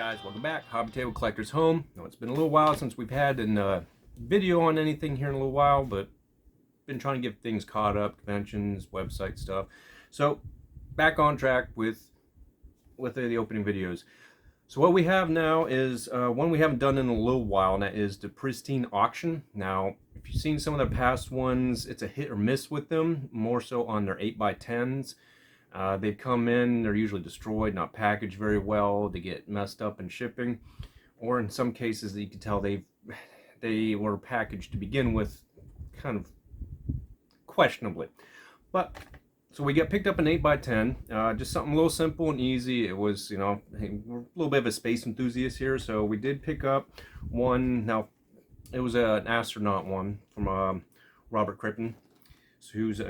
guys, welcome back. Hobby Table Collector's Home. Now, it's been a little while since we've had a video on anything here in a little while, but been trying to get things caught up, conventions, website stuff. So back on track with the opening videos. So what we have now is one we haven't done in a little while, and that is the Pristine Auction. Now, if you've seen some of the past ones, it's a hit or miss with them, more so on their 8x10s. They come in, they're usually destroyed, not packaged very well, they get messed up in shipping, or in some cases you can tell they were packaged to begin with kind of questionably. But so we got picked up an 8x10, just something a little simple and easy. It was, you know, hey, we're a little bit of a space enthusiast here, so we did pick up one. Now it was an astronaut one from Robert Crippen, who's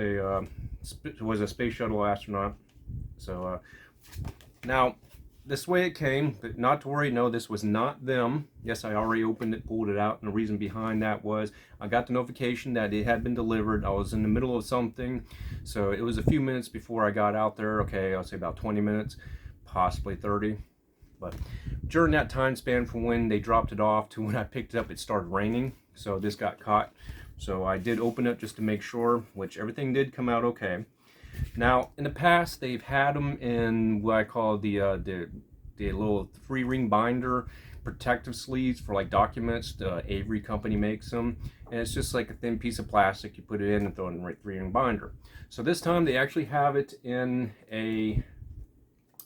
was a space shuttle astronaut. So now this way it came, but not to worry, no, this was not them. Yes, I already opened it, pulled it out, and the reason behind that was I got the notification that it had been delivered. I was in the middle of something, so it was a few minutes before I got out there. Okay, I'll say about 20 minutes, possibly 30. But during that time span from when they dropped it off to when I picked it up, it started raining, so this got caught. So I did open it just to make sure, which everything did come out okay. Now, in the past, they've had them in what I call the little 3-ring binder protective sleeves for like documents. The Avery company makes them, and it's just like a thin piece of plastic. You put it in and throw it in a 3-ring binder. So this time they actually have it in a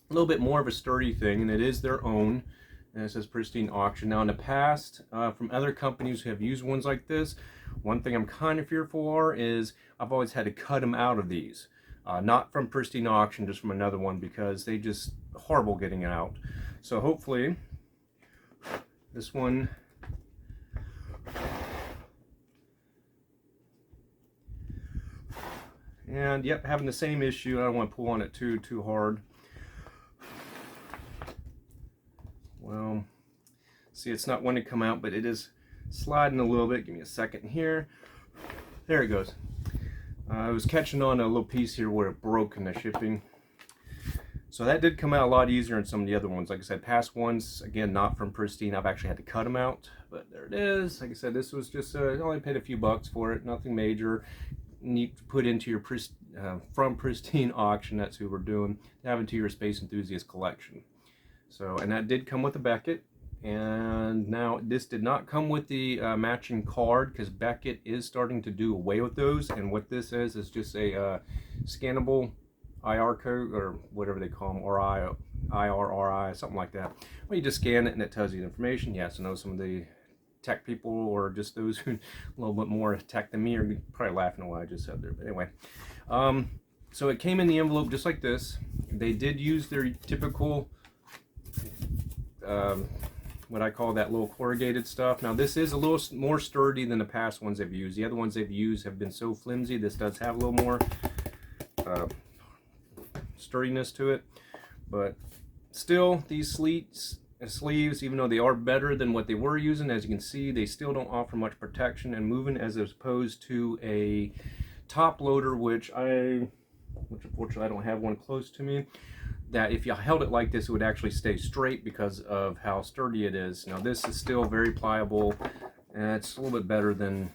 little bit more of a sturdy thing, and it is their own. And it says Pristine Auction. Now, in the past, from other companies who have used ones like this, one thing I'm kind of fearful for is I've always had to cut them out of these. Not from Pristine Auction, just from another one, because they just horrible getting it out. So hopefully this one and yep, having the same issue. I don't want to pull on it too hard. Well, see, it's not wanting to come out, but it is sliding a little bit. Give me a second here. There it goes. I was catching on a little piece here where it broke in the shipping. So that did come out a lot easier than some of the other ones. Like I said, past ones, again, not from Pristine, I've actually had to cut them out. But there it is. Like I said, this was just, I only paid a few bucks for it. Nothing major. Need to put into your from Pristine Auction, that's who we're doing, to have into your Space Enthusiast collection. So, and that did come with a Beckett. And now this did not come with the matching card, because Beckett is starting to do away with those. And what this is just a scannable IR code, or whatever they call them, or IRRI, something like that. Well, you just scan it and it tells you the information. Yes, I know some of the tech people, or just those who a little bit more tech than me, are probably laughing at what I just said there. But anyway, so it came in the envelope just like this. They did use their typical what I call that little corrugated stuff. Now this is a little more sturdy than the past ones they've used. The other ones they've used have been so flimsy. This does have a little more sturdiness to it, but still, these sleeves, even though they are better than what they were using, as you can see, they still don't offer much protection and movement, as opposed to a top loader, which unfortunately I don't have one close to me, that if you held it like this, it would actually stay straight because of how sturdy it is. Now this is still very pliable, and it's a little bit better than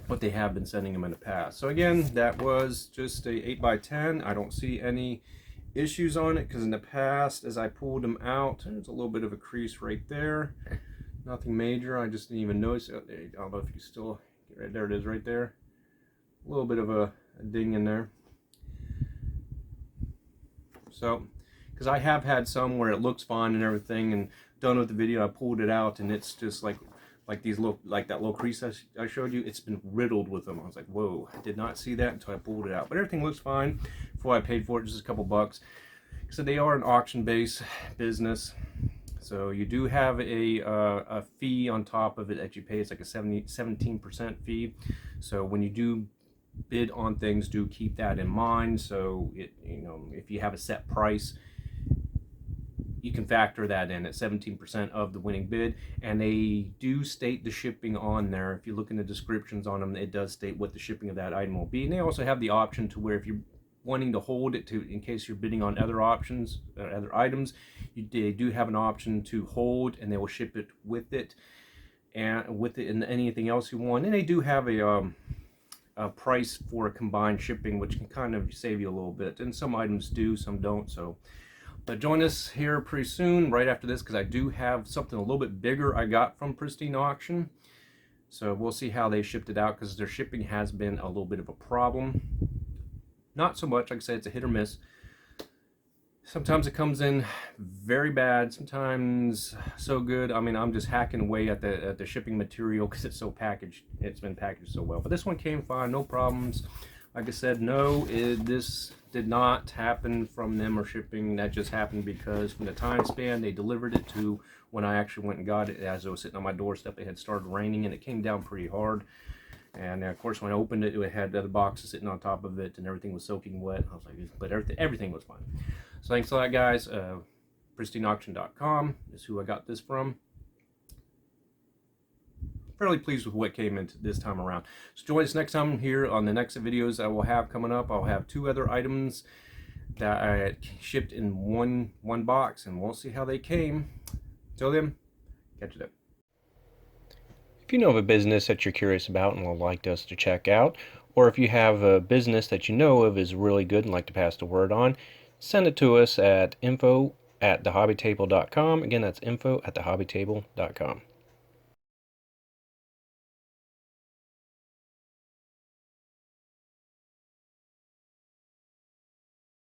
what they have been sending them in the past. So again, that was just a 8x10. I don't see any issues on it, because in the past, as I pulled them out, there's a little bit of a crease right there. Nothing major. I just didn't even notice it. I don't know if you can still get right there. It is right there. A little bit of a ding in there. So, because I have had some where it looks fine and everything, and done with the video, I pulled it out and it's just like these little, like that little crease I showed you, it's been riddled with them. I was like, whoa, I did not see that until I pulled it out. But everything looks fine for what I paid for it, just a couple bucks. So they are an auction-based business. So you do have a fee on top of it that you pay. It's like a 17% fee. So when you do bid on things, do keep that in mind. So if you have a set price, you can factor that in at 17% of the winning bid. And they do state the shipping on there. If you look in the descriptions on them, it does state what the shipping of that item will be. And they also have the option to where if you wanting to hold it to in case you're bidding on other options, other items, they do have an option to hold, and they will ship it with it, and anything else you want. And they do have a price for a combined shipping, which can kind of save you a little bit. And some items do, some don't. So, but join us here pretty soon, right after this, because I do have something a little bit bigger I got from Pristine Auction. So we'll see how they shipped it out, because their shipping has been a little bit of a problem. Not so much, like I said, it's a hit or miss. Sometimes it comes in very bad, sometimes so good. I mean, I'm just hacking away at the shipping material because it's so packaged. It's been packaged so well. But this one came fine, no problems. Like I said, no, this did not happen from them or shipping. That just happened because from the time span they delivered it to when I actually went and got it, as it was sitting on my doorstep, it had started raining and it came down pretty hard. And of course, when I opened it, it had other boxes sitting on top of it, and everything was soaking wet. I was like, but everything was fine. So thanks a lot, guys. PristineAuction.com is who I got this from. Fairly pleased with what came in this time around. So join us next time here on the next videos I will have coming up. I'll have 2 other items that I shipped in one box, and we'll see how they came. Till then, catch you then. If you know of a business that you're curious about and would like us to check out, or if you have a business that you know of is really good and like to pass the word on, send it to us at info@thehobbytable.com. Again, that's info@thehobbytable.com.